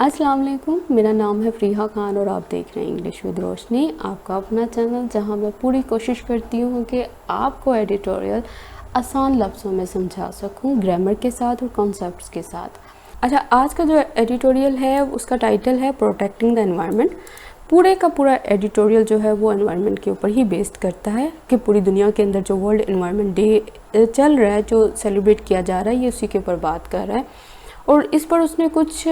अस्सलाम वालेकुम, मेरा नाम है फ़रीहा खान और आप देख रहे हैं इंग्लिश विद रोशनी, आपका अपना चैनल जहां मैं पूरी कोशिश करती हूं कि आपको एडिटोरियल आसान लफ्ज़ों में समझा सकूं, ग्रामर के साथ और कॉन्सेप्ट्स के साथ। अच्छा, आज का जो एडिटोरियल है उसका टाइटल है प्रोटेक्टिंग द एनवायरनमेंट। पूरे का पूरा एडिटोरियल जो है वो एनवायरनमेंट के ऊपर ही बेस्ड करता है कि पूरी दुनिया के अंदर जो वर्ल्ड एनवायरनमेंट डे चल रहा है, जो सेलिब्रेट किया जा रहा है, ये उसी के ऊपर बात कर रहा है। और इस पर उसने कुछ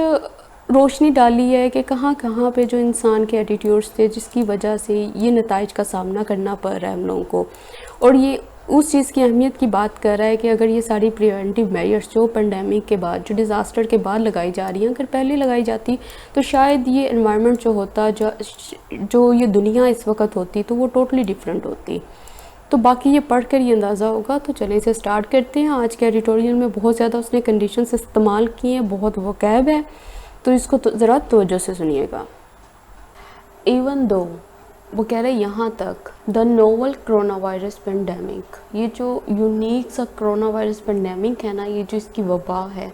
रोशनी डाली है कि कहाँ कहाँ पे जो इंसान के एटीट्यूड्स थे जिसकी वजह से ये नताइज का सामना करना पड़ रहा है हम लोगों को। और ये उस चीज़ की अहमियत की बात कर रहा है कि अगर ये सारी प्रिवेंटिव मेजर्स जो पेंडेमिक के बाद, जो डिज़ास्टर के बाद लगाई जा रही हैं, अगर पहले लगाई जाती तो शायद ये एनवायरनमेंट जो होता, जो ये दुनिया इस वक्त होती, तो वो टोटली डिफरेंट होती। तो बाकी ये पढ़ कर ये अंदाज़ा होगा। तो चलें इसे स्टार्ट करते हैं। आज के एडिटोरियल में बहुत ज़्यादा उसने कंडीशंस इस्तेमाल किए हैं, बहुत वोकैब है, तो इसको तो ज़रा तवज्जो से सुनिएगा। इवन दो, वो कह रहे हैं यहाँ तक, the novel corona virus pandemic, ये जो यूनिक सा कोरोना वायरस पेंडेमिक है ना, ये जो इसकी वबा है,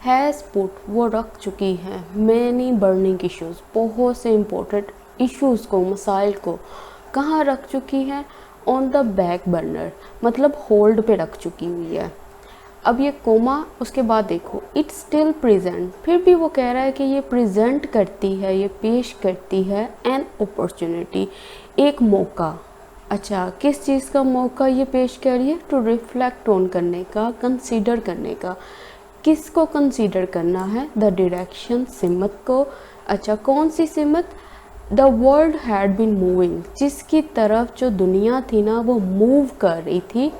हैज़ पुट, वो रख चुकी है मैनी बर्निंग इश्यूज़, बहुत से इम्पोर्टेंट इश्यूज़ को, मसाइल को कहाँ रख चुकी है, ऑन द बैक बर्नर, मतलब होल्ड पे रख चुकी हुई है। अब ये कोमा, उसके बाद देखो इट स्टिल प्रेजेंट, फिर भी वो कह रहा है कि ये प्रेजेंट करती है, ये पेश करती है एन अपॉर्चुनिटी, एक मौका। अच्छा, किस चीज़ का मौका ये पेश कर रही है? टू रिफ्लेक्ट ऑन करने का, कंसीडर करने का। किसको कंसीडर करना है? द डायरेक्शन, सिमत को। अच्छा, कौन सी सिमत? The world had been moving, जिसकी तरफ जो दुनिया थी ना वो मूव कर रही थी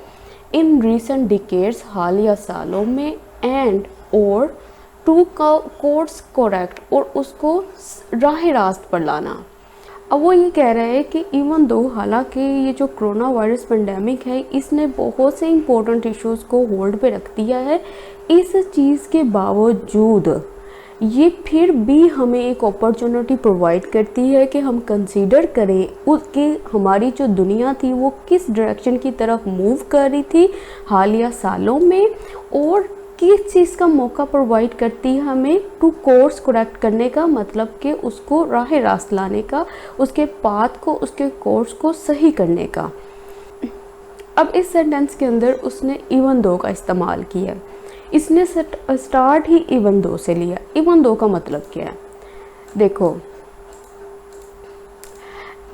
इन रिसेंट डिकेड्स, हालिया सालों में, एंड और टू कोर्स करेक्ट, और उसको राह रास्त पर लाना। अब वो ये कह रहे हैं कि इवन दो, हालांकि ये जो कोरोना वायरस पेंडेमिक है इसने बहुत से इम्पोर्टेंट इश्यूज़ को होल्ड पे रख दिया है, इस चीज़ के बावजूद ये फिर भी हमें एक अपॉर्चुनिटी प्रोवाइड करती है कि हम कंसीडर करें उसकी, हमारी जो दुनिया थी वो किस डायरेक्शन की तरफ मूव कर रही थी हालिया सालों में, और किस चीज़ का मौका प्रोवाइड करती है हमें टू कोर्स करेक्ट करने का, मतलब कि उसको राह रास्त लाने का, उसके पाथ को, उसके कोर्स को सही करने का। अब इस सेंटेंस के अंदर उसने इवन दो का इस्तेमाल किया, इसने स्टार्ट ही इवन दो से लिया। इवन दो का मतलब क्या है? देखो,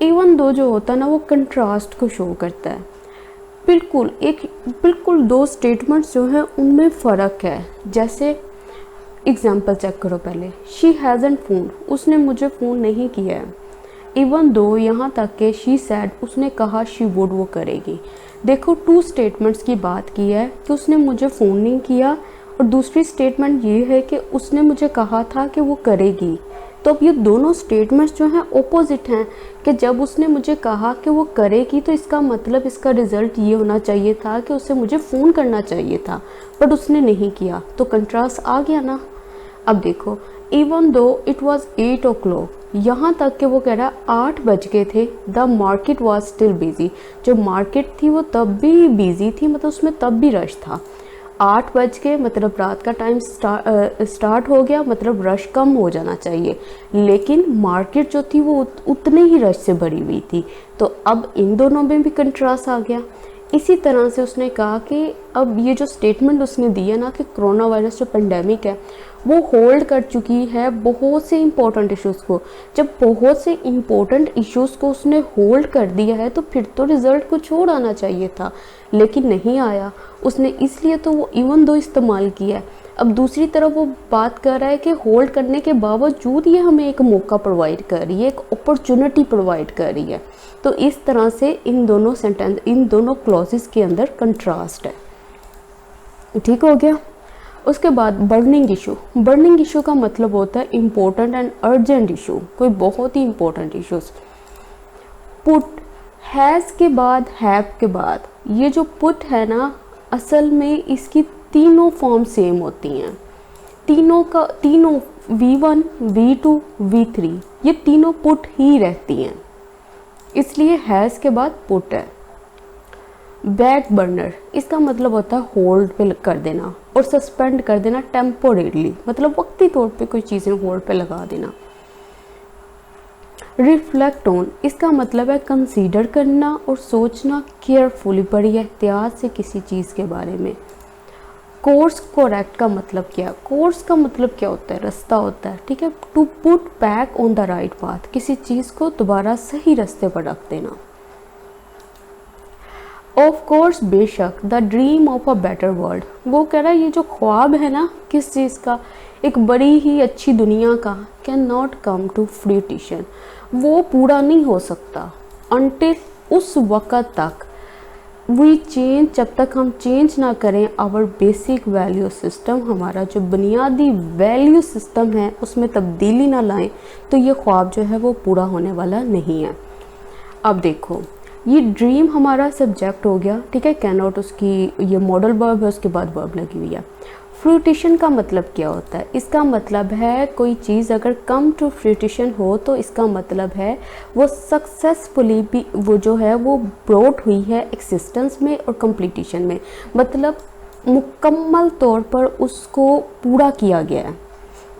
इवन दो जो होता है ना वो कंट्रास्ट को शो करता है। बिल्कुल दो स्टेटमेंट्स जो हैं उनमें फ़र्क है। जैसे एग्जांपल चेक करो पहले, शी हैज़न्ट फ़ोन, उसने मुझे फ़ोन नहीं किया है। इवन दो, यहाँ तक कि शी सैड, उसने कहा शी वुड, वो करेगी। देखो, टू स्टेटमेंट्स की बात की है कि उसने मुझे फ़ोन नहीं किया, और दूसरी स्टेटमेंट ये है कि उसने मुझे कहा था कि वो करेगी। तो अब ये दोनों स्टेटमेंट्स जो हैं ओपोजिट हैं कि जब उसने मुझे कहा कि वो करेगी तो इसका मतलब, इसका रिज़ल्ट ये होना चाहिए था कि उसे मुझे फ़ोन करना चाहिए था, बट उसने नहीं किया, तो कंट्रास्ट आ गया ना। अब देखो, even though it was 8 o'clock, यहाँ तक कि वो कह रहा है 8 बज गए थे। The market was still busy, जो मार्केट थी वो तब भी बिजी थी, मतलब उसमें तब भी रश था। 8 बज के मतलब रात का टाइम स्टार्ट हो गया, मतलब रश कम हो जाना चाहिए, लेकिन मार्केट जो थी वो उतने ही रश से भरी हुई थी। तो अब इन दोनों में भी कंट्रास्ट आ गया। इसी तरह से उसने कहा कि अब ये जो स्टेटमेंट उसने दी है ना कि कोरोना वायरस जो पेंडेमिक है वो होल्ड कर चुकी है बहुत से इम्पोर्टेंट इश्यूज़ को। जब बहुत से इम्पोर्टेंट इश्यूज़ को उसने होल्ड कर दिया है तो फिर तो रिज़ल्ट कुछ और आना चाहिए था, लेकिन नहीं आया उसने, इसलिए तो वो इवन दो इस्तेमाल किया है। अब दूसरी तरफ वो बात कर रहा है कि होल्ड करने के बावजूद ये हमें एक मौका प्रोवाइड कर रही है, एक अपॉर्चुनिटी प्रोवाइड कर रही है। तो इस तरह से इन दोनों सेंटेंस, इन दोनों क्लॉजेस के अंदर कंट्रास्ट है। ठीक हो गया। उसके बाद बर्निंग इशू। बर्निंग इशू का मतलब होता है इम्पोर्टेंट एंड अर्जेंट इशू, कोई बहुत ही इम्पोर्टेंट इश्यूज। पुट, हैज़ के बाद, हैव के बाद, ये जो पुट है ना, असल में इसकी तीनों फॉर्म सेम होती हैं। तीनों V1, V2, V3, ये तीनों पुट ही रहती हैं, इसलिए हैज़ के बाद पुट है। बैक बर्नर, इसका मतलब होता है होल्ड पे कर देना, और सस्पेंड कर देना टेम्पोरेरली, मतलब वक्ती तौर पे कोई चीज़ें होल्ड पे लगा देना। रिफ्लेक्ट ऑन, इसका मतलब है कंसीडर करना और सोचना केयरफुली, बड़ी एहतियात से किसी चीज़ के बारे में। कोर्स करेक्ट का मतलब क्या है? कोर्स का मतलब क्या होता है? रास्ता होता है, ठीक है। To put back on the right path, किसी चीज़ को दोबारा सही रास्ते पर रख देना। ऑफ कोर्स, बेशक, the dream of a better world, वो कह रहा है ये जो ख्वाब है ना किस चीज़ का, एक बड़ी ही अच्छी दुनिया का, कैन नॉट कम टू फ्रूटिशन, वो पूरा नहीं हो सकता अनटिल, उस वक़्त तक, वी चेंज, जब तक हम चेंज ना करें आवर बेसिक वैल्यू सिस्टम, हमारा जो बुनियादी वैल्यू सिस्टम है उसमें तब्दीली ना लाएं, तो ये ख्वाब जो है वो पूरा होने वाला नहीं है। अब देखो, ये ड्रीम हमारा सब्जेक्ट हो गया, ठीक है। कैन नॉट उसकी ये मॉडल वर्ब है, उसके बाद वर्ब लगी हुई है। फ्रूटिशन का मतलब क्या होता है? इसका मतलब है कोई चीज़ अगर कम टू फ्रूटिशन हो तो इसका मतलब है वो सक्सेसफुली भी वो जो है वो ब्रॉट हुई है एक्सिस्टेंस में और कंप्लीटिशन में, मतलब मुकम्मल तौर पर उसको पूरा किया गया है।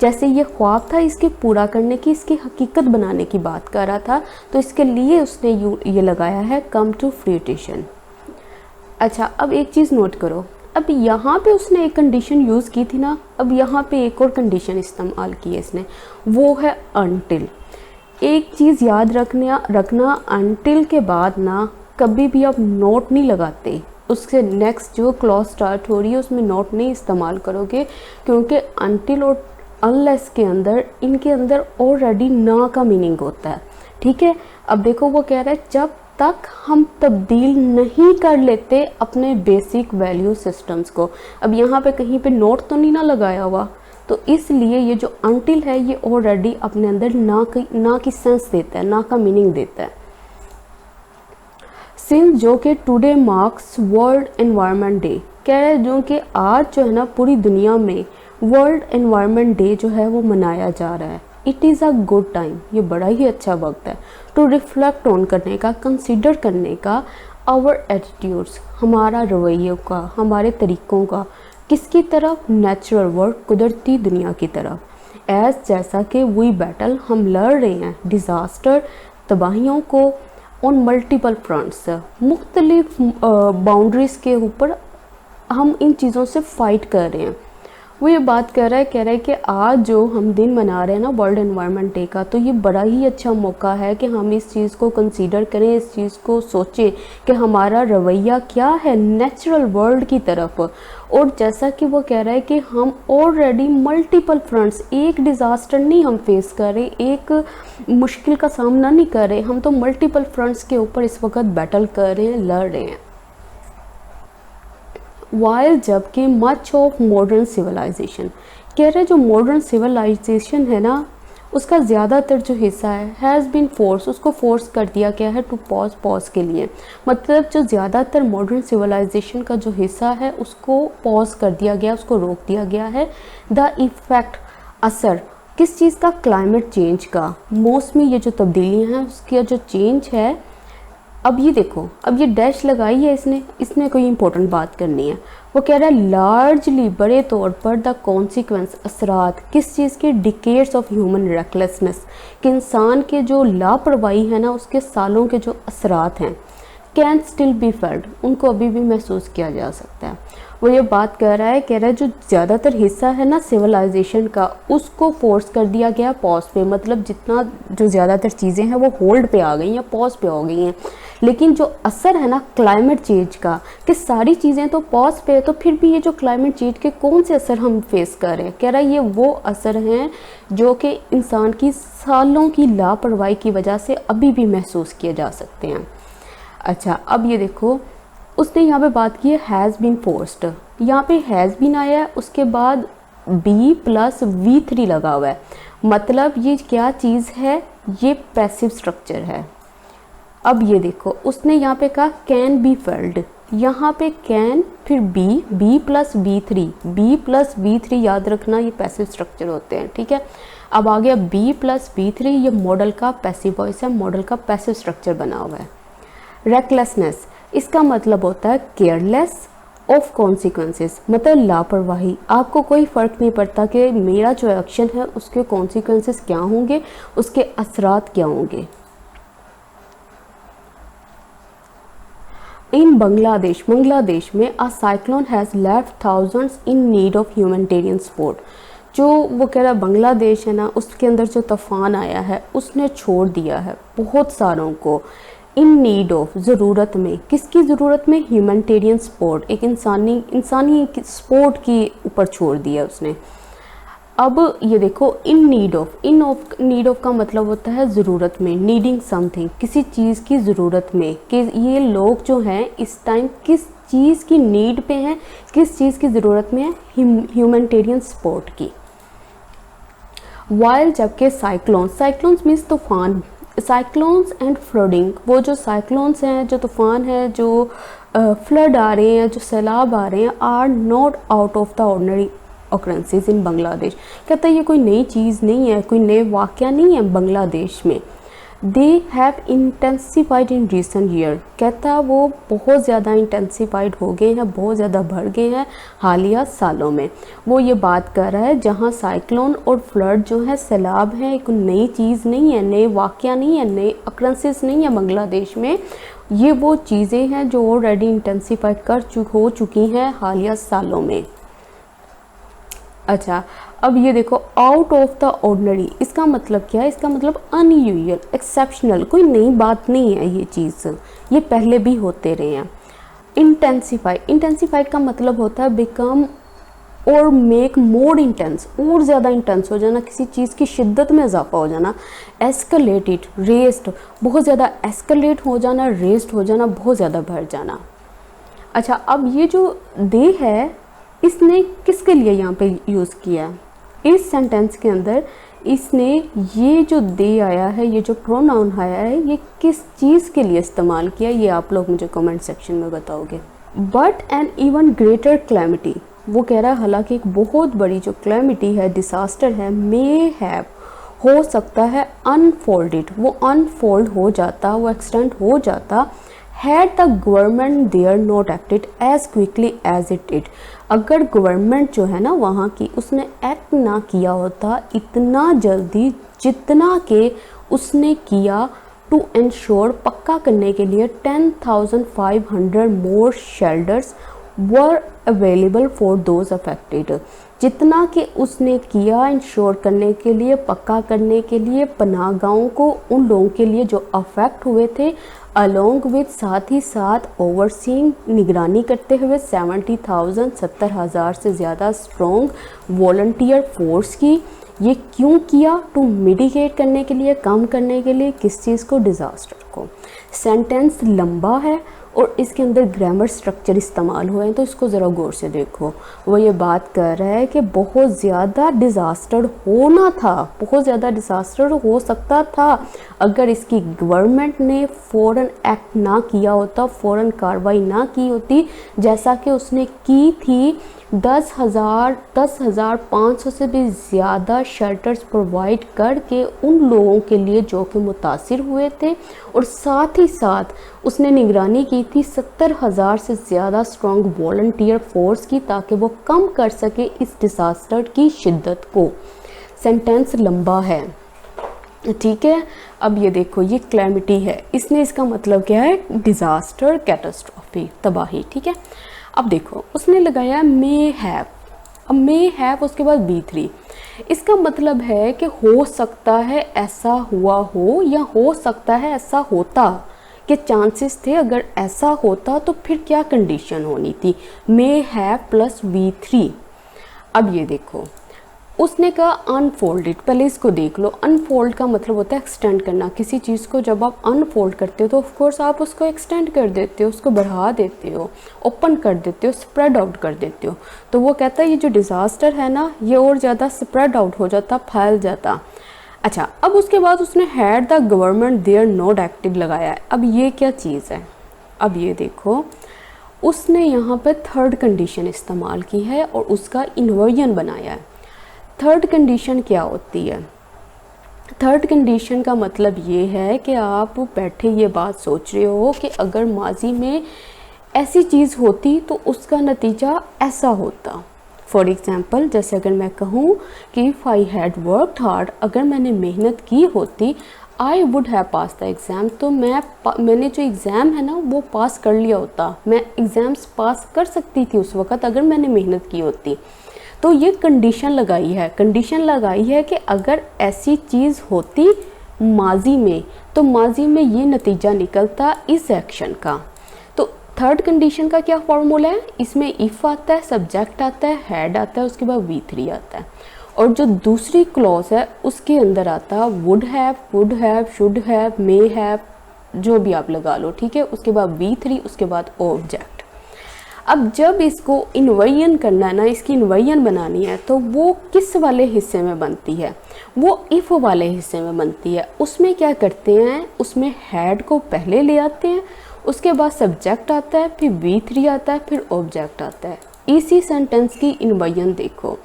जैसे ये ख्वाब था इसके पूरा करने की, इसकी हकीकत बनाने की बात कर रहा था, तो इसके लिए उसने ये लगाया है कम टू फ्रूटिशन। अच्छा, अब एक चीज़ नोट करो, अब यहाँ पे उसने एक कंडीशन यूज़ की थी ना, अब यहाँ पे एक और कंडीशन इस्तेमाल की है इसने, वो है अनटिल। एक चीज़ याद रखना अनटिल के बाद ना कभी भी आप नोट नहीं लगाते, उससे नेक्स्ट जो क्लॉज स्टार्ट हो रही है उसमें नोट नहीं इस्तेमाल करोगे, क्योंकि अनटिल और अनलेस के अंदर, इनके अंदर ऑलरेडी ना का मीनिंग होता है, ठीक है। अब देखो वो कह रहा है जब तक हम तब्दील नहीं कर लेते अपने बेसिक वैल्यू सिस्टम्स को। अब यहाँ पे कहीं पे नोट तो नहीं ना लगाया हुआ, तो इसलिए ये जो अनटिल है ये ऑलरेडी अपने अंदर ना की सेंस देता है, ना का मीनिंग देता है। सिंस, जो कि today marks world environment day, कह रहे हैं जो कि आज जो है ना पूरी दुनिया में वर्ल्ड एनवायरनमेंट डे जो है वो मनाया जा रहा है। It is a good time, ये बड़ा ही अच्छा वक्त है टू रिफ्लेक्ट ऑन करने का, कंसिडर करने का, आवर एटीट्यूड्स, हमारा रवैयों का, हमारे तरीक़ों का, किसकी तरफ? नेचुरल वर्ल्ड, कुदरती दुनिया की तरफ। एज, जैसा कि वी बैटल, हम लड़ रहे हैं डिज़ास्टर, तबाहियों को, ऑन मल्टीपल फ्रंट्स, मुख्तलिफ बाउंड्रीज़ के ऊपर हम इन चीज़ों से फ़ाइट कर रहे हैं। वो ये बात कह रहा है कि आज जो हम दिन मना रहे हैं ना वर्ल्ड एनवायरनमेंट डे का, तो ये बड़ा ही अच्छा मौका है कि हम इस चीज़ को कंसीडर करें, इस चीज़ को सोचें कि हमारा रवैया क्या है नेचुरल वर्ल्ड की तरफ। और जैसा कि वो कह रहा है कि हम ऑलरेडी मल्टीपल फ्रंट्स, एक डिज़ास्टर नहीं हम फेस कर रहे, एक मुश्किल का सामना नहीं कर रहे, हम तो मल्टीपल फ्रंट्स के ऊपर इस वक्त बैटल कर रहे हैं, लड़ रहे हैं। वाइल, जबकि मच ऑफ मॉडर्न सिविलाइजेशन, कह रहे जो मॉडर्न सिविलाइजेशन है ना उसका ज़्यादातर जो हिस्सा है हैज़ बीन फोर्स, उसको फोर्स कर दिया गया है टू पॉज के लिए, मतलब जो ज़्यादातर मॉडर्न सिविलाइजेशन का जो हिस्सा है उसको पॉज कर दिया गया, उसको रोक दिया गया है। द इफ़ेक्ट, असर किस चीज़ का? क्लाइमेट चेंज का, मौसमी ये जो तब्दीलियाँ हैं उसका जो चेंज है। अब ये देखो, अब ये डैश लगाई है इसने कोई इंपॉर्टेंट बात करनी है। वो कह रहा है लार्जली, बड़े तौर पर, द कॉन्सिक्वेंस, असरात किस चीज़ के? डिकेड्स ऑफ ह्यूमन रेकलेसनेस, कि इंसान के जो लापरवाही है ना उसके सालों के जो असरात हैं, कैन स्टिल बी फेल्ड, उनको अभी भी महसूस किया जा सकता है। वो ये बात कह रहा है जो ज़्यादातर हिस्सा है ना सिविलाइजेशन का उसको फोर्स कर दिया गया पॉज पे, मतलब जितना जो ज़्यादातर चीज़ें हैं वो होल्ड पे आ गई हैं, पॉज पे हो गई हैं, लेकिन जो असर है ना क्लाइमेट चेंज का, कि सारी चीज़ें तो पॉज पे है, तो फिर भी ये जो क्लाइमेट चेंज के कौन से असर हम फेस कर रहे हैं? कह रहा है ये वो असर हैं जो कि इंसान की सालों की लापरवाही की वजह से अभी भी महसूस किए जा सकते हैं। अच्छा, अब ये देखो उसने यहाँ पे बात की है हैज़ बीन फोर्स्ड, यहाँ पे हैज़ बीन आया है, उसके बाद बी प्लस V3 लगा हुआ है, मतलब ये क्या चीज़ है? ये पैसिव स्ट्रक्चर है। अब ये देखो उसने यहाँ पे कहा कैन बी फेल्ड, यहाँ पे कैन फिर बी प्लस V3 याद रखना ये पैसिव स्ट्रक्चर होते हैं, ठीक है। अब आ गया B प्लस V3, ये मॉडल का पैसिव वॉइस है, मॉडल का पैसिव स्ट्रक्चर बना हुआ है। रेकलेसनेस, इसका मतलब होता है केयरलेस ऑफ कॉन्सिक्वेंसेस, मतलब लापरवाही। आपको कोई फ़र्क नहीं पड़ता कि मेरा जो एक्शन है उसके कॉन्सिक्वेंसेस क्या होंगे, उसके असरात क्या होंगे। इन बांग्लादेश में a cyclone has left thousands in need of humanitarian support. जो वो कह रहा है बांग्लादेश है ना, उसके अंदर जो तूफ़ान आया है उसने छोड़ दिया है बहुत सारों को इन नीड ऑफ, ज़रूरत में। किसकी ज़रूरत में? ह्यूमैनिटेरियन सपोर्ट, एक इंसानी सपोर्ट की ऊपर छोड़ दिया उसने। अब ये देखो इन नीड ऑफ का मतलब होता है ज़रूरत में, नीडिंग समथिंग, किसी चीज़ की ज़रूरत में, कि ये लोग जो हैं इस टाइम किस चीज़ की नीड पे हैं, किस चीज़ की ज़रूरत में है, ह्यूमैनिटेरियन सपोर्ट की। वाइल जबकि साइक्लोन्स मीन्स तूफ़ान, साइक्लोन्स एंड फ्लडिंग, वो जो साइक्लोन्स हैं, जो तूफ़ान है, जो फ्लड आ रहे हैं, जो सैलाब आ रहे हैं, are not out of the ordinary occurrences in Bangladesh. कहता है ये कोई नई चीज़ नहीं है, कोई नए वाक़या नहीं है बांग्लादेश में। They have intensified in recent year, कहता है वो बहुत ज़्यादा इंटेंसिफाइड हो गए हैं, बहुत ज़्यादा बढ़ गए हैं हालिया सालों में। वो ये बात कर रहा है जहाँ साइक्लोन और फ्लड जो है, सैलाब है, एक नई चीज़ नहीं है, नए वाक़या नहीं है, नए ऑकरेंसेस नहीं है बांग्लादेश में। ये वो चीज़ें हैं जो ऑलरेडी इंटेंसिफाइड हो चुकी हैं हालिया सालों में। अच्छा, अब ये देखो आउट ऑफ द ऑर्डिनरी, इसका मतलब क्या है? इसका मतलब अनयूजुअल, एक्सेप्शनल, कोई नई बात नहीं है ये चीज़, ये पहले भी होते रहे हैं। इंटेंसिफाई का मतलब होता है बिकम और मेक मोर इंटेंस, और ज़्यादा इंटेंस हो जाना, किसी चीज़ की शिद्दत में इजाफा हो जाना। एस्केलेटेड, रेस्ड, बहुत ज़्यादा एस्केलेट हो जाना, रेस्ड हो जाना, बहुत ज़्यादा बढ़ जाना। अच्छा, अब ये जो दे है इसने किसके लिए यहाँ पे यूज़ किया है? इस सेंटेंस के अंदर इसने ये जो दे आया है, ये जो प्रोनाउन आया है, ये किस चीज़ के लिए इस्तेमाल किया, ये आप लोग मुझे कमेंट सेक्शन में बताओगे। But an even greater calamity, वो कह रहा है हालांकि एक बहुत बड़ी जो क्लैमिटी है, डिसास्टर है, मे हैव, हो सकता है, अनफोल्डेड, वो अनफोल्ड हो जाता, वो एक्सटेंड हो जाता, had the government there not acted as quickly as it did, अगर गवर्नमेंट जो है ना वहाँ की, उसने एक्ट ना किया होता इतना जल्दी जितना कि उसने किया, टू इंश्योर, पक्का करने के लिए 10,500 more shelters were available for those affected, जितना कि उसने किया इंश्योर करने के लिए, पक्का करने के लिए पनाह गाहों को उन लोगों के लिए जो अफेक्ट हुए थे, अलोंग विद, साथ ही साथ ओवरसीइंग, निगरानी करते हुए 70,000, 70,000 से ज़्यादा स्ट्रॉन्ग वॉलंटियर फोर्स की। ये क्यों किया? टू मिटिगेट करने के लिए, कम करने के लिए, किस चीज़ को? डिज़ास्टर को। सेंटेंस लंबा है और इसके अंदर ग्रामर स्ट्रक्चर इस्तेमाल हुए हैं, तो इसको ज़रा गौर से देखो। वो ये बात कर रहा है कि बहुत ज़्यादा डिज़ास्टर होना था, बहुत ज़्यादा डिज़ास्टर हो सकता था अगर इसकी गवर्नमेंट ने फ़ौरन एक्ट ना किया होता, फ़ौरन कार्रवाई ना की होती, जैसा कि उसने की थी। 10,500 से भी ज़्यादा शेल्टर्स प्रोवाइड करके उन लोगों के लिए जो कि मुतासिर हुए थे, और साथ ही साथ उसने निगरानी की थी 70,000 से ज़्यादा स्ट्रॉन्ग वॉलंटियर फोर्स की, ताकि वो कम कर सके इस डिज़ास्टर की शिद्दत को। सेंटेंस लंबा है, ठीक है। अब ये देखो, ये क्लैमिटी है, इसने इसका मतलब क्या है? डिज़ास्टर, कैटास्ट्रॉफी, तबाही, ठीक है। अब देखो उसने लगाया मे हैव, अब मे हैव उसके बाद B3, इसका मतलब है कि हो सकता है ऐसा हुआ हो, या हो सकता है ऐसा होता, के चांसेस थे, अगर ऐसा होता तो फिर क्या कंडीशन होनी थी? May have plus V3। अब ये देखो उसने कहा अनफोल्डेड, पहले इसको देख लो। अनफोल्ड का मतलब होता है एक्सटेंड करना, किसी चीज़ को जब आप अनफोल्ड करते हो तो ऑफ कोर्स आप उसको एक्सटेंड कर देते हो, उसको बढ़ा देते हो, ओपन कर देते हो, स्प्रेड आउट कर देते हो। तो वो कहता है ये जो डिज़ास्टर है ना, ये और ज़्यादा स्प्रेड आउट हो जाता, फैल जाता। अच्छा, अब उसके बाद उसने had the government there not active लगाया है। अब ये क्या चीज़ है? अब ये देखो उसने यहाँ पर थर्ड कंडीशन इस्तेमाल की है और उसका इन्वर्जन बनाया है। थर्ड कंडीशन क्या होती है? थर्ड कंडीशन का मतलब ये है कि आप बैठे ये बात सोच रहे हो कि अगर माजी में ऐसी चीज़ होती तो उसका नतीजा ऐसा होता। फॉर एग्ज़ाम्पल, जैसे अगर मैं कहूँ कि if I had worked hard, अगर मैंने मेहनत की होती, I would have pass the exam, तो मैंने जो एग्ज़ाम है ना वो पास कर लिया होता, मैं एग्ज़ाम्स पास कर सकती थी उस वक़्त अगर मैंने मेहनत की होती। तो ये कंडीशन लगाई है कि अगर ऐसी चीज़ होती माजी में तो माजी में ये नतीजा निकलता इस एक्शन का। तो थर्ड कंडीशन का क्या फॉर्मूला है, इसमें इफ़ आता है, सब्जेक्ट आता है, हैड आता है, उसके बाद V3 आता है, और जो दूसरी क्लॉज है उसके अंदर आता है would have, should have, may have, जो भी आप लगा लो, ठीक है। उसके बाद V3, उसके बाद ऑब्जेक्ट। अब जब इसको इन्वर्जन करना है ना, इसकी इन्वर्जन बनानी है, तो वो किस वाले हिस्से में बनती है, वो इफ़ वाले हिस्से में बनती है। उसमें क्या करते हैं, उसमें हैड को पहले ले आते हैं, उसके बाद सब्जेक्ट आता है, फिर V3 आता है, फिर ऑब्जेक्ट आता है। इसी सेंटेंस की इन्वर्जन देखो,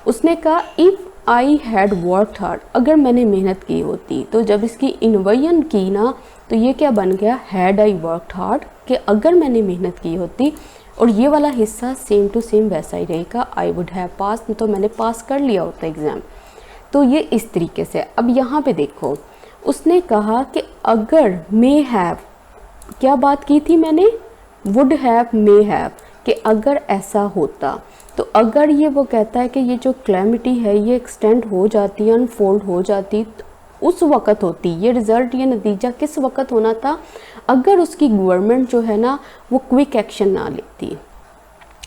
उसने कहा if I had worked hard, अगर मैंने मेहनत की होती, तो जब इसकी इन्वर्जन की ना तो ये क्या बन गया, हैड आई वर्कड हार्ड, कि अगर मैंने मेहनत की होती, और ये वाला हिस्सा सेम टू सेम वैसा ही रहेगा, आई वुड हैव पास, तो मैंने पास कर लिया होता एग्ज़ाम। तो ये इस तरीके से। अब यहाँ पे देखो, उसने कहा कि अगर मे हैव, क्या बात की थी मैंने, वुड हैव, मे हैव, कि अगर ऐसा होता। तो अगर ये वो कहता है कि ये जो क्लैमिटी है ये एक्सटेंड हो जाती है, अनफोल्ड हो जाती, तो उस वक़्त होती, ये रिज़ल्ट, ये नतीजा किस वक़्त होना था, अगर उसकी गवर्नमेंट जो है ना वो क्विक एक्शन ना लेती।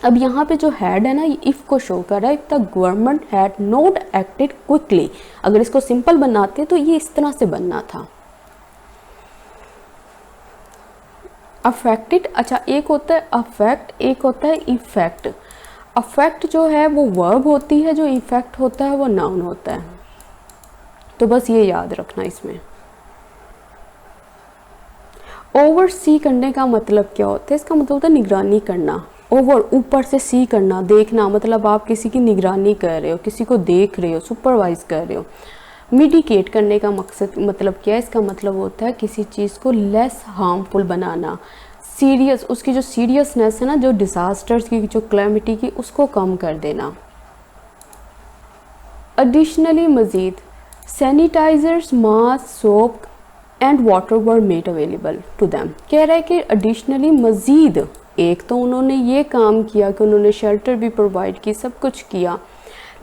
अब यहाँ पे जो हैड है ना, ये इफ़ को शो कर रहा है, the government had not acted quickly. अगर इसको सिंपल बनाते तो ये इस तरह से बनना था, अफेक्टेड। अच्छा, एक होता है अफेक्ट, एक होता है इफेक्ट। अफेक्ट जो है वो वर्ब होती है, जो इफेक्ट होता है वो नाउन होता है। तो बस ये याद रखना इसमें। ओवरसी करने का मतलब क्या होता है, इसका मतलब होता है निगरानी करना। ओवर, ऊपर से सी करना, देखना, मतलब आप किसी की निगरानी कर रहे हो, किसी को देख रहे हो, सुपरवाइज कर रहे हो। मिटिगेट करने का मकसद मतलब क्या है, इसका मतलब होता है किसी चीज़ को लेस हार्मफुल बनाना, सीरियस, उसकी जो सीरियसनेस है ना, जो डिज़ास्टर्स की, जो क्लैमिटी की, उसको कम कर देना। एडिशनली, मज़ीद, sanitizers, mask, soap and water were made available to them. कह रहा है कि एडिशनली, मज़ीद, एक तो उन्होंने ये काम किया कि उन्होंने शेल्टर भी प्रोवाइड की, सब कुछ किया,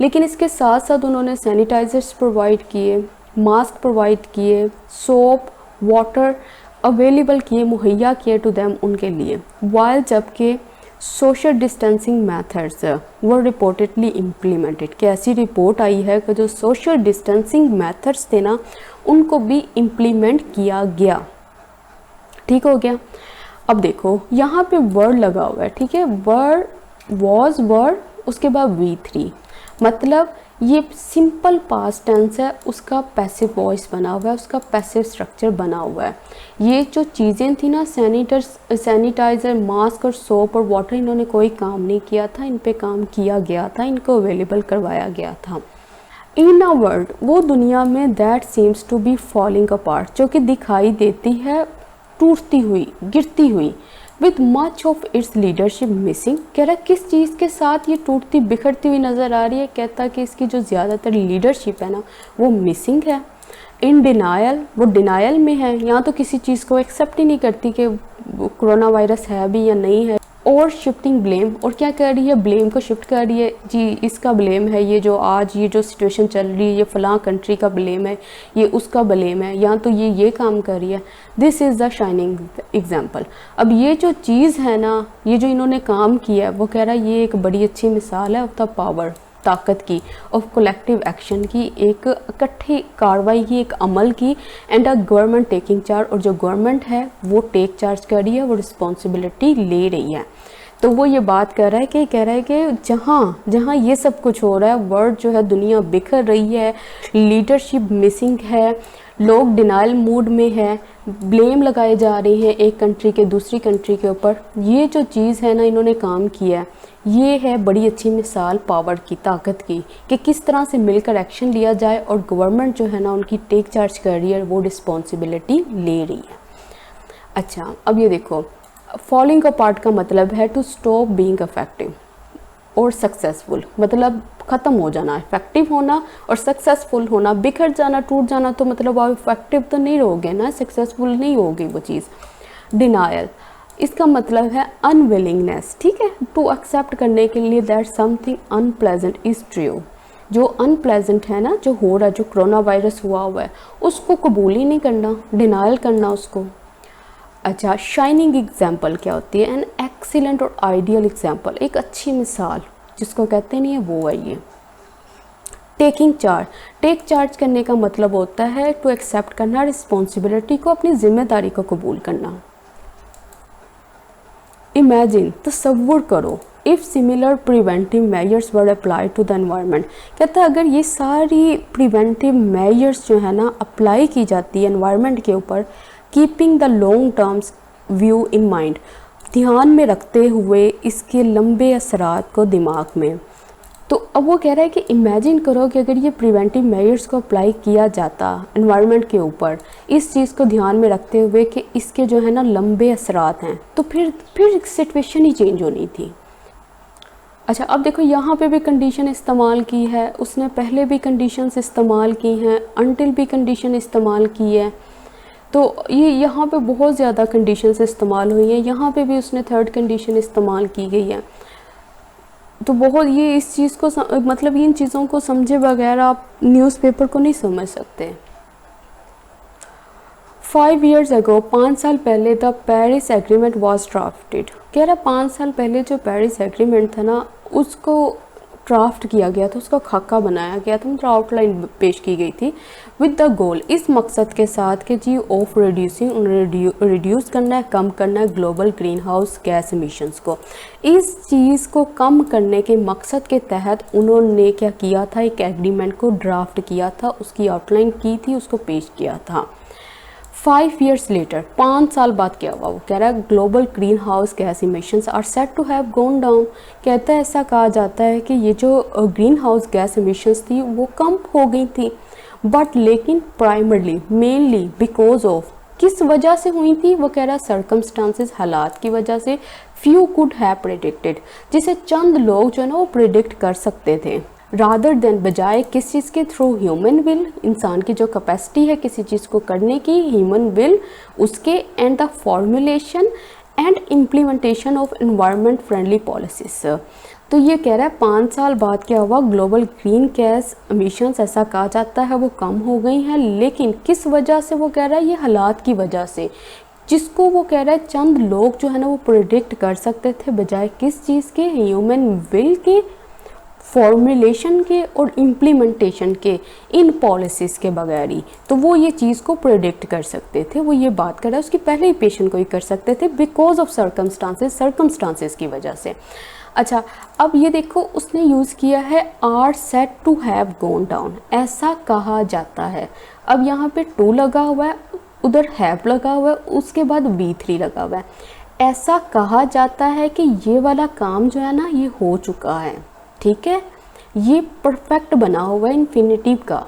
लेकिन इसके साथ साथ उन्होंने सैनिटाइजर्स प्रोवाइड किए, मास्क प्रोवाइड किए, सोप, वाटर अवेलेबल किए, मुहैया किए टू दैम, उनके लिए। वाइल, जबकि सोशल डिस्टेंसिंग मेथड्स वर रिपोर्टेडली इम्प्लीमेंटेड, कि ऐसी रिपोर्ट आई है कि जो सोशल डिस्टेंसिंग मेथड्स थे ना उनको भी इम्प्लीमेंट किया गया। ठीक हो गया। अब देखो यहाँ पे वर्ड लगा हुआ है, ठीक है, वर्ड, वॉज, वर्ड, उसके बाद V3, मतलब ये सिंपल पास्ट टेंस है, उसका पैसिव वॉइस बना हुआ है, उसका पैसिव स्ट्रक्चर बना हुआ है। ये जो चीज़ें थी ना, सैनिटाइज़र, मास्क और सोप और वाटर, इन्होंने कोई काम नहीं किया था, इन पे काम किया गया था, इनको अवेलेबल करवाया गया था। इन अ वर्ल्ड, वो दुनिया में, that seems to be falling apart, जो कि दिखाई देती है टूटती हुई, गिरती हुई, with much of its leadership missing. कह रहा है किस चीज़ के साथ ये टूटती बिखरती हुई नज़र आ रही है, कहता कि इसकी जो ज़्यादातर लीडरशिप है ना वो मिसिंग है। इन डिनायल, वो डिनायल में है, यहाँ तो किसी चीज़ को एक्सेप्ट ही नहीं करती कि कोरोना वायरस है भी या नहीं है। और शिफ्टिंग ब्लेम, और क्या कर रही है, ब्लेम को शिफ्ट कर रही है, जी इसका ब्लेम है, ये जो आज ये जो सिचुएशन चल रही है ये फ़लाँ कंट्री का ब्लेम है, ये उसका ब्लेम है, यहाँ तो ये काम कर रही है। This is the shining example. अब ये जो चीज़ है ना, ये जो इन्होंने काम किया है, वो कह रहा है ये एक बड़ी अच्छी मिसाल है ऑफ द पावर, ताकत की, ऑफ कलेक्टिव एक्शन की, एक इकट्ठी कार्रवाई की, एक अमल की, and a government taking charge, और जो गवर्नमेंट है वो टेक चार्ज कर रही है, वो रिस्पॉन्सिबिलिटी ले रही है। तो वो ये बात कर रहा है कि कह रहा है कि जहाँ जहाँ ये सब कुछ हो रहा है, वर्ल्ड जो है दुनिया बिखर रही है, लीडरशिप मिसिंग है, लोग डिनाइल मूड में है, ब्लेम लगाए जा रहे हैं एक कंट्री के दूसरी कंट्री के ऊपर, ये जो चीज़ है ना इन्होंने काम किया है, ये है बड़ी अच्छी मिसाल पावर की, ताकत की, कि किस तरह से मिलकर एक्शन लिया जाए और गवर्नमेंट जो है ना उनकी टेक चार्ज कर रही है, वो रिस्पॉन्सिबिलिटी ले रही है। अच्छा, अब ये देखो, फॉलिंग अपार्ट का मतलब है टू स्टॉप बीइंग इफेक्टिव और सक्सेसफुल, मतलब ख़त्म हो जाना, इफेक्टिव होना और सक्सेसफुल होना। बिखर जाना, टूट जाना, तो मतलब आप इफेक्टिव तो नहीं रहोगे ना, सक्सेसफुल नहीं होगी वो चीज़। डिनायल, इसका मतलब है अनविलिंगनेस, ठीक है, टू एक्सेप्ट करने के लिए that something unpleasant is true. जो अनप्लेजेंट है ना, जो हो रहा है, जो कोरोना वायरस हुआ है, उसको कबूल ही नहीं करना, डिनायल करना उसको। अच्छा, शाइनिंग एग्जाम्पल क्या होती है? एन एक्सीलेंट और आइडियल एग्जाम्पल, एक अच्छी मिसाल जिसको कहते नहीं है, वो है ये। टेकिंग चार्ज, टेक चार्ज करने का मतलब होता है टू एक्सेप्ट करना, रिस्पॉन्सिबिलिटी को, अपनी जिम्मेदारी को कबूल करना। इमेजिन, तसव्वुर करो, if similar preventive measures were apply to the environment, कहता है अगर ये सारी प्रिवेंटिव मेजर्स जो है ना अप्लाई की जाती है एनवायरनमेंट के ऊपर, keeping the long terms view in mind, ध्यान में रखते हुए इसके लंबे असरात को दिमाग में। तो अब वो कह रहा है कि इमेजिन करो कि अगर ये प्रिवेंटिव मेजर्स को अप्लाई किया जाता एनवायरनमेंट के ऊपर, इस चीज़ को ध्यान में रखते हुए कि इसके जो है ना लंबे असरात हैं, तो फिर सिचुएशन ही चेंज होनी थी। अच्छा, अब देखो यहाँ पे भी कंडीशन इस्तेमाल की है, उसने पहले भी कंडीशंस इस्तेमाल की हैं, अनटिल भी कंडीशन इस्तेमाल की है, तो ये यहाँ पे बहुत ज़्यादा कंडीशंस इस्तेमाल हुई हैं। यहाँ पे भी उसने थर्ड कंडीशन इस्तेमाल की गई है। तो बहुत ये इस चीज़ को मतलब इन चीज़ों को समझे बगैर आप न्यूज़पेपर को नहीं समझ सकते। 5 years ago, 5 साल पहले the Paris agreement was drafted, कह रहा 5 साल पहले जो पेरिस एग्रीमेंट था ना उसको ड्राफ्ट किया गया था, उसका खाका बनाया गया था, मतलब आउटलाइन पेश की गई थी, विद द गोल, इस मकसद के साथ कि जी ऑफ रिड्यूस करना है, कम करना है global greenhouse gas emissions को। इस चीज़ को कम करने के मकसद के तहत उन्होंने क्या किया था, एक एग्रीमेंट को ड्राफ्ट किया था, उसकी आउटलाइन की थी, उसको पेश किया था। 5 years later, 5 साल बाद क्या हुआ? वो कह रहा है global greenhouse gas emissions are set to have gone down, कहता है ऐसा कहा जाता है कि ये जो ग्रीन हाउस गैस इमिशंस थी वो कम हो गई थी, बट लेकिन प्राइमरली मेनली बिकॉज ऑफ, किस वजह से हुई थी? वो कह रहा है सर्कमस्टांसेस, हालात की वजह से, फ्यू कुड हैव प्रेडिक्टेड, जिसे चंद लोग जो है ना वो प्रिडिक्ट कर सकते थे, रादर देन, बजाय किस चीज़ के, थ्रू ह्यूमन विल, इंसान की जो कैपेसिटी है किसी चीज़ को करने की, ह्यूमन विल उसके, and the formulation and implementation of environment friendly policies. तो ये कह रहा है 5 साल बाद क्या हुआ, ग्लोबल ग्रीन गैस एमिशंस ऐसा कहा जाता है वो कम हो गई हैं, लेकिन किस वजह से? वो कह रहा है ये हालात की वजह से, जिसको वो कह रहा है चंद लोग जो है ना वो प्रिडिक्ट कर सकते थे, बजाय किस चीज़ के, ह्यूमन विल के, फॉर्मुलेशन के और इम्प्लीमेंटेशन के, इन पॉलिसीज़ के बगैर ही, तो वो ये चीज़ को प्रेडिक्ट कर सकते थे। वो ये बात कर रहा है उसकी पहले ही पेशेंट को ही कर सकते थे, बिकॉज ऑफ सर्कमस्टांसेस की वजह से। अच्छा, अब ये देखो उसने यूज़ किया है are set to have gone down, ऐसा कहा जाता है। अब यहाँ पे टू लगा हुआ है, उधर हैव लगा हुआ है, उसके बाद B3 लगा हुआ है। ऐसा कहा जाता है कि ये वाला काम जो है ना ये हो चुका है, ठीक है, ये परफेक्ट बना हुआ है इन्फिनिटिव का।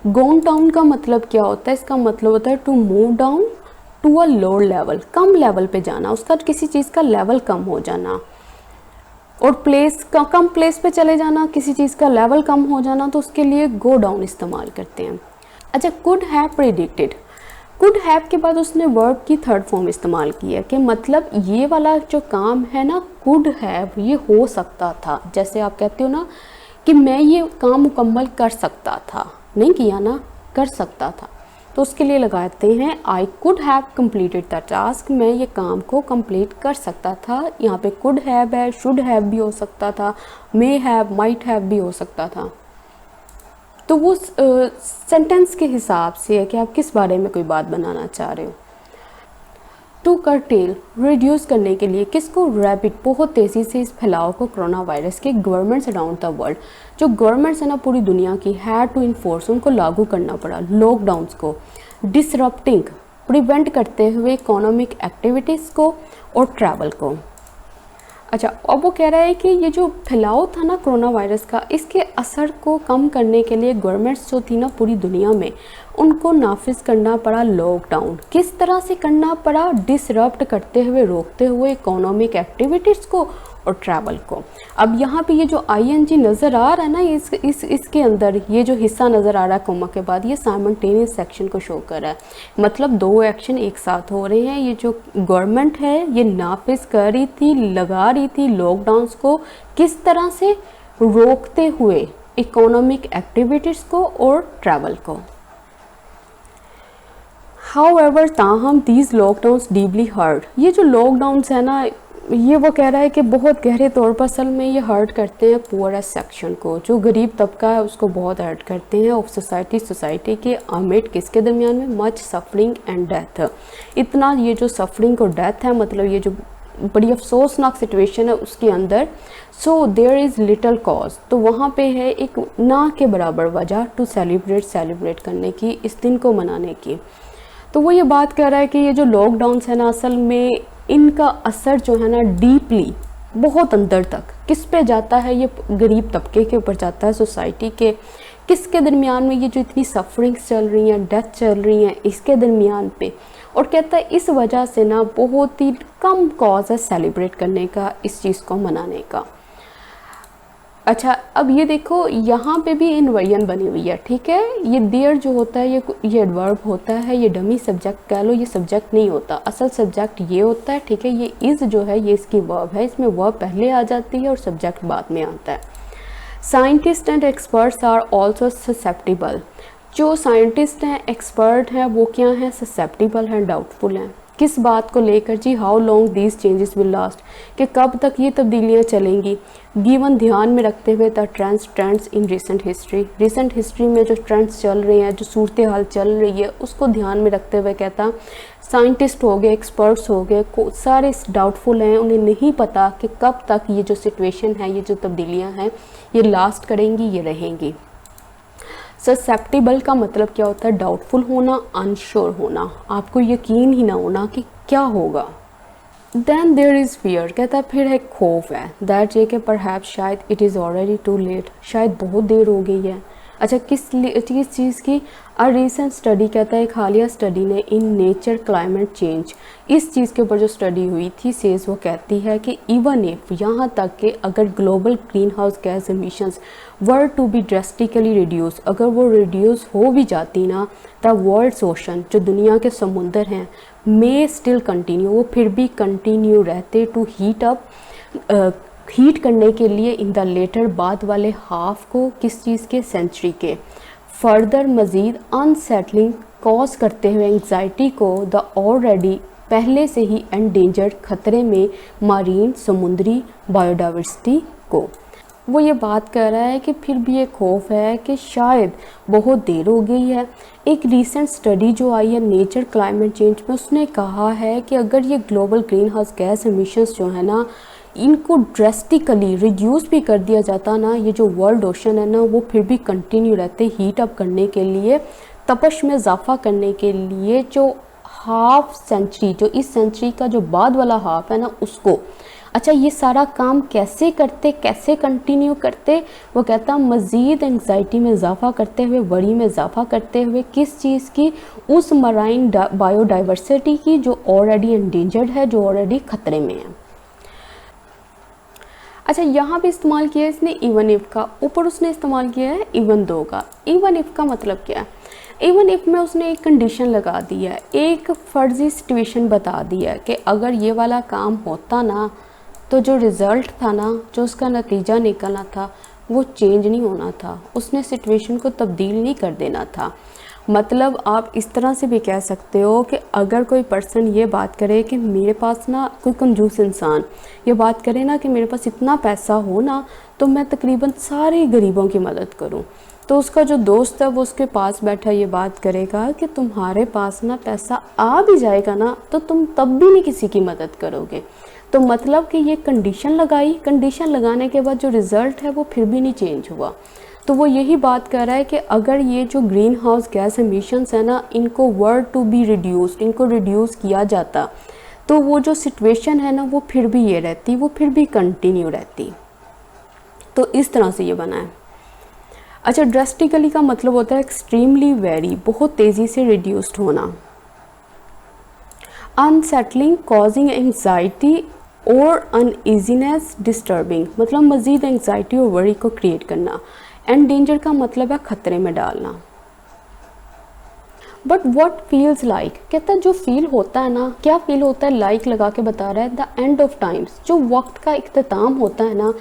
गोन डाउन का मतलब क्या होता है? इसका मतलब होता है to move down to a lower level, कम लेवल पे जाना, उसका किसी चीज़ का लेवल कम हो जाना, और प्लेस का कम प्लेस पे चले जाना, किसी चीज़ का लेवल कम हो जाना, तो उसके लिए गो डाउन इस्तेमाल करते हैं। अच्छा, could have predicted, could have के बाद उसने वर्ब की थर्ड फॉर्म इस्तेमाल की है कि मतलब ये वाला जो काम है ना कुड हैव, ये हो सकता था। जैसे आप कहते हो ना कि मैं ये काम मुकम्मल कर सकता था, नहीं किया ना, कर सकता था, तो उसके लिए लगाते हैं I could have completed the task, मैं ये काम को कंप्लीट कर सकता था। यहाँ पे कुड हैव है, शुड हैव भी हो सकता था, मे हैव, माइट हैव भी हो सकता था। तो वो सेंटेंस के हिसाब से है कि आप किस बारे में कोई बात बनाना चाह रहे हो। टू कर्टेल, रिड्यूस करने के लिए, किसको? रैपिड, बहुत तेज़ी से इस फैलाव को कोरोना वायरस के, गवर्नमेंट्स अराउंड द वर्ल्ड, जो गवर्नमेंट्स है ना पूरी दुनिया की, हैड टू इन्फोर्स, उनको लागू करना पड़ा लॉकडाउन्स को। डिसरप्टिंग, प्रिवेंट करते हुए इकोनॉमिक एक्टिविटीज़ को और ट्रैवल को। अच्छा, अब वो कह रहा है कि ये जो फैलाव था ना कोरोना वायरस का, इसके असर को कम करने के लिए गवर्नमेंट्स जो थी ना पूरी दुनिया में, उनको नाफिज करना पड़ा लॉकडाउन। किस तरह से करना पड़ा? डिसरप्ट करते हुए, रोकते हुए इकोनॉमिक एक्टिविटीज़ को और ट्रैवल को। अब यहाँ पे ये जो ING नज़र आ रहा है ना, इसके अंदर ये जो हिस्सा नज़र आ रहा है कोमा के बाद, ये साइमल्टेनियस सेक्शन को शो कर रहा है। मतलब दो एक्शन एक साथ हो रहे हैं। ये जो गवर्नमेंट है ये नाफिज कर रही थी, लगा रही थी लॉकडाउन्स को, किस तरह से? रोकते हुए इकोनॉमिक एक्टिविटीज़ को और ट्रैवल को। हाउएवर, ताहम दीज लॉकडाउन्स डीपली हर्ट। ये जो लॉकडाउन्स है ना, ये वो कह रहा है कि बहुत गहरे तौर पर असल में ये हर्ट करते हैं पुअरेस्ट सेक्शन को, जो गरीब तबका है उसको बहुत हर्ट करते हैं ऑफ सोसाइटी के अमिट किसके दरमियान में? Much suffering and death. इतना ये जो सफरिंग और डेथ है, मतलब ये जो बड़ी अफसोसनाक सिचुएशन है उसके अंदर, so there is little cause, तो वहाँ पे है एक ना के बराबर वजह टू सेलिब्रेट करने की, इस दिन को मनाने की। तो वो ये बात कर रहा है कि ये जो लॉकडाउन्स है ना, असल में इनका असर जो है ना डीपली, बहुत अंदर तक किस पे जाता है? ये गरीब तबके के ऊपर जाता है, सोसाइटी के। किसके दरमियान में? ये जो इतनी सफरिंग्स चल रही हैं, डेथ चल रही हैं, इसके दरमियान पे। और कहता है इस वजह से ना बहुत ही कम कॉज है सेलिब्रेट करने का, इस चीज़ को मनाने का। अच्छा, अब ये देखो यहाँ पे भी इनवर्जन बनी हुई है, ठीक है। ये देयर जो होता है ये एडवर्ब होता है, ये डमी सब्जेक्ट कह लो, ये सब्जेक्ट नहीं होता, असल सब्जेक्ट ये होता है, ठीक है। ये इज़ जो है ये इसकी वर्ब है, इसमें वर्ब पहले आ जाती है और सब्जेक्ट बाद में आता है। Scientist and experts are also susceptible. जो साइंटिस्ट हैं, एक्सपर्ट हैं, वो क्या हैं? ससेप्टिबल हैं, डाउटफुल हैं। किस बात को लेकर जी? How long these changes will last, कि कब तक ये तब्दीलियाँ चलेंगी। गिवन, ध्यान में रखते हुए the trends in recent history में जो ट्रेंड्स चल रहे हैं, जो सूरत हाल चल रही है, उसको ध्यान में रखते हुए कहता साइंटिस्ट हो गए, एक्सपर्ट्स हो गए, सारे डाउटफुल हैं, उन्हें नहीं पता कि कब तक ये जो सिचुएशन है, ये जो तब्दीलियाँ हैं, ये लास्ट करेंगी, ये रहेंगी। ससेप्टिबल का मतलब क्या होता है? डाउटफुल होना, अनश्योर होना, आपको यकीन ही ना होना कि क्या होगा। देन देयर इज़ फियर, कहता है फिर एक खौफ है, दैट ये कि परहैप्स शायद it is already too late, शायद बहुत देर हो गई है। अच्छा, किस चीज़ की? अ रीसेंट स्टडी, कहता है एक हालिया स्टडी ने इन नेचर क्लाइमेट चेंज, इस चीज़ के ऊपर जो स्टडी हुई थी, सेज वो कहती है कि इवन इफ, यहाँ तक कि अगर global greenhouse gas emissions were to be drastically reduce, अगर वो रिड्यूस हो भी जाती ना, द वर्ल्ड्स ओशन, जो दुनिया के समुंदर हैं, मे स्टिल कंटिन्यू, वो फिर भी कंटिन्यू रहते टू हीट अप, हीट करने के लिए इन द लेटर, बाद वाले हाफ को, किस चीज़ के? सेंचुरी के। फर्दर मज़ीद अनसेटलिंग कॉज करते हुए एंग्जाइटी को, द ऑलरेडी पहले से ही एंडेंजर्ड, खतरे में मारीन, समुद्री बायोडाइवर्सिटी को। वो ये बात कर रहा है कि फिर भी ये खौफ है कि शायद बहुत देर हो गई है। एक रीसेंट स्टडी जो आई है नेचर क्लाइमेट चेंज में, उसने कहा है कि अगर ये global greenhouse gas emissions जो है ना, इनको ड्रेस्टिकली रिड्यूस भी कर दिया जाता ना, ये जो वर्ल्ड ओशन है ना, वो फिर भी कंटिन्यू रहते हीट अप करने के लिए, तपश में इजाफा करने के लिए, जो हाफ सेंचुरी, जो इस सेंचुरी का जो बाद वाला हाफ है ना, उसको। अच्छा, ये सारा काम कैसे करते, कैसे कंटिन्यू करते? वो कहता मज़ीद एंग्जाइटी में इजाफा करते हुए, वरी में इजाफा करते हुए, किस चीज़ की? उस मराइन बायोडाइवर्सिटी की जो ऑलरेडी एंडेंजर्ड है, जो ऑलरेडी ख़तरे में है। अच्छा, यहाँ पे इस्तेमाल किया है इसने इवन इफ़ का, ऊपर उसने इस्तेमाल किया है इवन दो का। इवन इफ़ का मतलब क्या है? इवन इफ़ में उसने एक कंडीशन लगा दी है, एक फर्जी सिचुएशन बता दिया है कि अगर ये वाला काम होता ना, तो जो रिज़ल्ट था ना, जो उसका नतीजा निकलना था, वो चेंज नहीं होना था, उसने सिचुएशन को तब्दील नहीं कर देना था। मतलब आप इस तरह से भी कह सकते हो कि अगर कोई पर्सन ये बात करे कि मेरे पास ना, कोई कंजूस इंसान ये बात करे ना कि मेरे पास इतना पैसा हो ना, तो मैं तकरीबन सारे गरीबों की मदद करूं, तो उसका जो दोस्त है वो उसके पास बैठा ये बात करेगा कि तुम्हारे पास ना पैसा आ भी जाएगा ना, तो तुम तब भी नहीं किसी की मदद करोगे। तो मतलब कि ये कंडीशन लगाई, कंडीशन लगाने के बाद जो रिज़ल्ट है वो फिर भी नहीं चेंज हुआ। तो वो यही बात कर रहा है कि अगर ये जो ग्रीन हाउस गैस एमिशंस है ना, इनको वर टू बी रिड्यूस्ड, इनको रिड्यूस किया जाता, तो वो जो सिचुएशन है ना वो फिर भी ये रहती, वो फिर भी कंटिन्यू रहती। तो इस तरह से ये बना है। अच्छा, ड्रास्टिकली का मतलब होता है एक्सट्रीमली वेरी, बहुत तेज़ी से रिड्यूस्ड होना। अनसेटलिंग, कॉजिंग एंग्जाइटी और अनईजीनेस, डिस्टर्बिंग मतलब मज़ीद एंग्जाइटी और वरी को क्रिएट करना। एंड डेंजर का मतलब है ख़तरे में डालना। बट वट फील्स लाइक, कहता है जो फील होता है ना, क्या फील होता है, लाइक लगा के बता रहा है, द एंड ऑफ टाइम्स, जो वक्त का इख्तिताम होता है ना,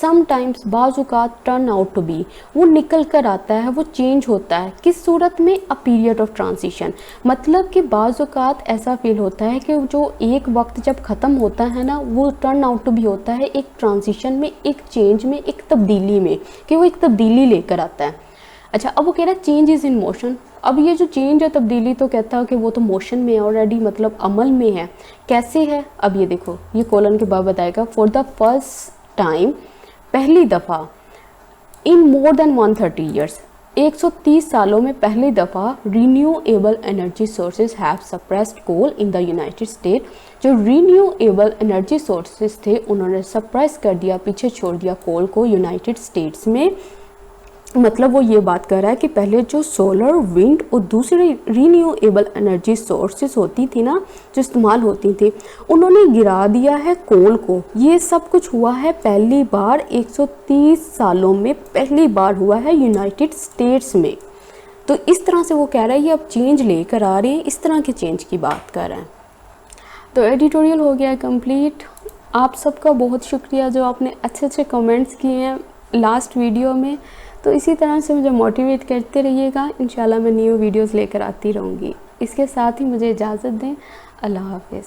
समटाइम्स बाज़-औक़ात टर्न आउट टू बी, वो निकल कर आता है, वो चेंज होता है, किस सूरत में, अ पीरियड ऑफ ट्रांजिशन। मतलब कि बाज़-औक़ात ऐसा फील होता है कि जो एक वक्त जब ख़त्म होता है ना, वो टर्न आउट टू बी होता है एक ट्रांजिशन में, एक चेंज में, एक तब्दीली में, कि वो एक तब्दीली लेकर आता है। अच्छा, अब वो कह रहा है चेंज इज़ इन मोशन। अब ये जो चेंज है, तब्दीली, तो कहता है कि वो तो मोशन में है ऑलरेडी, मतलब अमल में है। कैसे है, अब ये देखो, ये कोलन के बाद बताएगा, फॉर द फर्स्ट टाइम, पहली दफ़ा, इन मोर देन 130 ईयर्स, 130 सालों में पहली दफ़ा, renewable energy sources have suppressed coal in the United State. जो रीन्यूएबल एनर्जी सोर्सेज थे उन्होंने सप्रेस कर दिया, पीछे छोड़ दिया कोल को यूनाइटेड स्टेट्स में। मतलब वो ये बात कर रहा है कि पहले जो सोलर, विंड और दूसरी रीन्यूएबल एनर्जी सोर्सेज होती थी ना, जो इस्तेमाल होती थी, उन्होंने गिरा दिया है कोल को। ये सब कुछ हुआ है पहली बार, 130 सालों में पहली बार हुआ है यूनाइटेड स्टेट्स में। तो इस तरह से वो कह रहा है ये अब चेंज लेकर आ रहे हैं, इस तरह के चेंज की बात कर रहे हैं। तो एडिटोरियल हो गया कंप्लीट। आप सबका बहुत शुक्रिया जो आपने अच्छे अच्छे कमेंट्स किए हैं लास्ट वीडियो में। तो इसी तरह से मुझे मोटिवेट करते रहिएगा, इंशाल्लाह मैं न्यू वीडियोस लेकर आती रहूँगी। इसके साथ ही मुझे इजाज़त दें, अल्लाह हाफ़िज़।